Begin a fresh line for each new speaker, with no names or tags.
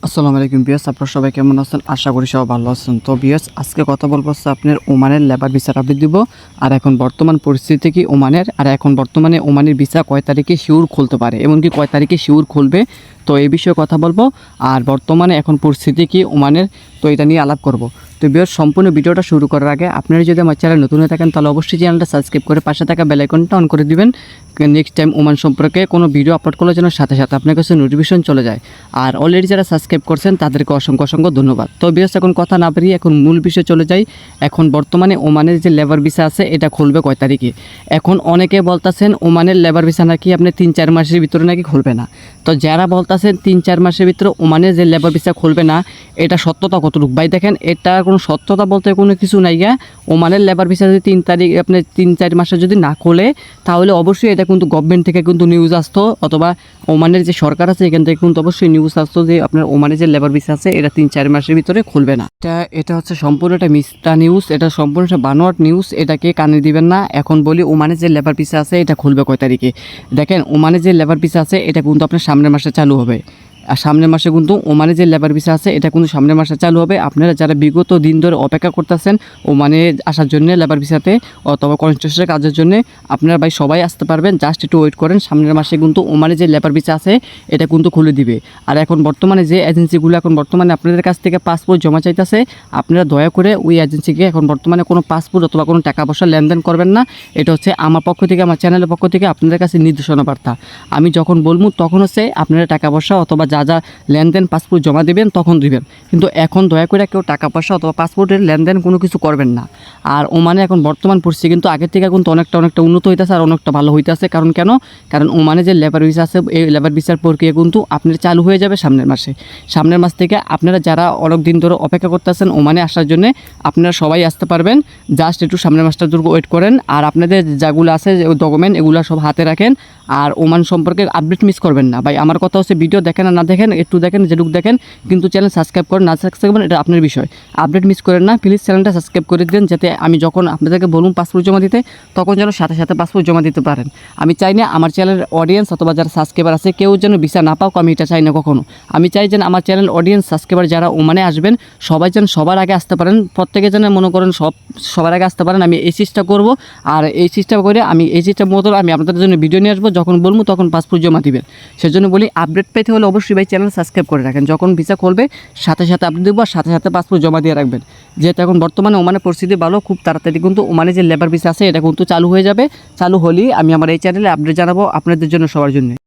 আসসালামু আলাইকুম ভিউয়ার্স, আপনারা সবাই কেমন আছেন? আশা করি সবাই ভালো আছেন। তো ভিউয়ার্স, আজকে কথা বলবো হচ্ছে আপনার ওমানের লেবার ভিসার আপডেট দিব। আর এখন বর্তমান পরিস্থিতি কি ওমানের, আর এখন বর্তমানে ওমানের ভিসা কয় তারিখে শিওর খুলতে পারে, এমনকি কয় তারিখে শিওর খুলবে, তো এই বিষয়ে কথা বলবো। আর বর্তমানে এখন পরিস্থিতি কি ওমানের, তো এটা নিয়ে আলাপ করব। তো ভিউয়ার্স, সম্পূর্ণ ভিডিওটা শুরু করার আগে আপনারা যদি আমার চ্যানেল নতুন হয়ে থাকেন তাহলে অবশ্যই চ্যানেলটা সাবস্ক্রাইব করে পাশে থাকা বেল আইকনটা অন করে দিবেন। নেক্সট টাইম ওমান সম্পর্কে কোনো ভিডিও আপলোড করলে যেন সাথে সাথে আপনার কাছে নোটিফিকেশন চলে যায়। আর অলরেডি যারা সাবস্ক্রাইব করছেন তাদেরকে অসংখ্য অসংখ্য ধন্যবাদ। তো ভিউয়ার্স, এখন কথা না বাড়িয়ে এখন মূল বিষয়ে চলে যাই। এখন বর্তমানে ওমানের যে লেবার ভিসা আছে এটা খুলবে কয় তারিখে। এখন অনেকে বলতেছেন ওমানের লেবার ভিসা নাকি আপনি 3-4 মাসের ভিতরে নাকি খুলবে না। তো যারা বলতেছেন 3-4 মাসের ভিতরে ওমানের যে লেবার ভিসা খুলবে না, এটা সত্যতা কতটুকু? ভাই দেখেন, এটা কোনো সত্যতা বলতে কোনো কিছু নাই গা। ওমানের লেবার ভিসা যদি 3 তারিখ আপনি 3-4 মাসে যদি না খোলে, তাহলে অবশ্যই এটা কিন্তু গভর্নমেন্ট থেকে কিন্তু নিউজ আসতো, অথবা ওমানের যে সরকার আছে এখান থেকে কিন্তু অবশ্যই নিউজ আসতো যে আপনার ওমানের যে লেবার ভিসা আছে এটা 3-4 মাসের ভিতরে খুলবে না। এটা হচ্ছে সম্পূর্ণ একটা মিথ্যা নিউজ, এটা সম্পূর্ণ একটা বানোয়াট নিউজ, এটাকে কানে দিবেন না। এখন বলি ওমানের যে লেবার ভিসা আছে এটা খুলবে কয় তারিখে। দেখেন, ওমানের যে লেবার ভিসা আছে এটা কিন্তু আপনার সামনের মাসে চালু হবে। আর সামনের মাসে কিন্তু ওমানে যে লেবার ভিসা আছে এটা কিন্তু সামনের মাসে চালু হবে। আপনারা যারা বিগত দিন ধরে অপেক্ষা করতেছেন ওমানে আসার জন্য লেবার ভিসাতে অথবা কনস্ট্রাকশনের কাজের জন্য, আপনারা ভাই সবাই আসতে পারবেন, জাস্ট একটু ওয়েট করেন। সামনের মাসে কিন্তু ওমানে যে লেবার ভিসা আছে এটা কিন্তু খুলে দিবে। আর এখন বর্তমানে যে এজেন্সিগুলো এখন বর্তমানে আপনাদের কাছ থেকে পাসপোর্ট জমা চাইতেছে, আপনারা দয়া করে ওই এজেন্সিকে এখন বর্তমানে কোনো পাসপোর্ট অথবা কোনো টাকা পয়সা লেনদেন করবেন না। এটা হচ্ছে আমার পক্ষ থেকে, আমার চ্যানেলের পক্ষ থেকে আপনাদের কাছে নির্দেশনা বার্তা। আমি যখন বলবো তখন হচ্ছে আপনারা টাকা পয়সা অথবা যা যা লেনদেন পাসপোর্ট জমা দেবেন তখন দিবেন, কিন্তু এখন দয়া করে কেউ টাকা পয়সা অথবা পাসপোর্টের লেনদেন কোনো কিছু করবেন না। আর ওমানে এখন বর্তমান পরিস্থিতি কিন্তু আগের থেকে কিন্তু অনেকটা উন্নত হইতেছে আর অনেকটা ভালো হইতেছে। কারণ ওমানে যে লেবার ভিসা আছে এই লেবার ভিসার প্রক্রিয়া কিন্তু আপনার চালু হয়ে যাবে সামনের মাস থেকে। আপনারা যারা অনেক দিন ধরে অপেক্ষা করতেছেন ওমানে আসার জন্য, আপনারা সবাই আসতে পারবেন, জাস্ট একটু সামনের মাসটা ধরে ওয়েট করেন। আর আপনাদের যেগুলো আছে ডকুমেন্ট এগুলো সব হাতে রাখেন। আর ওমান সম্পর্কে আপডেট মিস করবেন না ভাই। আমার কথা হচ্ছে ভিডিও দেখেন আর না দেখেন, একটু দেখেন, যেটুকু দেখেন, কিন্তু চ্যানেল সাবস্ক্রাইব করেন, না সাবস্ক্রাইব করেন এটা আপনার বিষয়। আপডেট মিস করেন না, প্লিজ চ্যানেলটা সাবস্ক্রাইব করে দিন, যাতে আমি যখন আপনাদেরকে বলুন পাসপোর্ট জমা দিতে তখন যেন সাথে সাথে পাসপোর্ট জমা দিতে পারেন। আমি চাই না আমার চ্যানেলের অডিয়েন্স অথবা যারা সাবস্ক্রাইবার আছে কেউ যেন ভিসা না পাও, আমি এটা চাই না কখনো। আমি চাই যেন আমার চ্যানেল অডিয়েন্স সাবস্ক্রাইবার যারা ওমানে আসবেন সবাই যেন সবার আগে আসতে পারেন, প্রত্যেকে যেন মনে করেন সবার আগে আসতে পারেন। আমি এই চেষ্টা করবো, আর এই চেষ্টা করে আমি এই চেষ্টা মতো আমি আপনাদের জন্য ভিডিও নিয়ে আসবো, যখন বলবো তখন পাসপোর্ট জমা দিবেন। সেজন্য বলি আপডেট পেতে হলে অবশ্যই ভাই চ্যানেল সাবস্ক্রাইব করে রাখেন। যখন ভিসা খুলবে সাথে সাথে আপডেট দেবো, আর সাথে সাথে পাসপোর্ট জমা দিয়ে রাখবেন। যেহেতু এখন বর্তমানে ওমানের পরিস্থিতি ভালো, খুব তাড়াতাড়ি কিন্তু ওমানে যে লেবার ভিসা আছে এটা কিন্তু চালু হয়ে যাবে। চালু হলেই আমি আমার এই চ্যানেলে আপডেট জানাবো আপনাদের জন্য, সবার জন্য।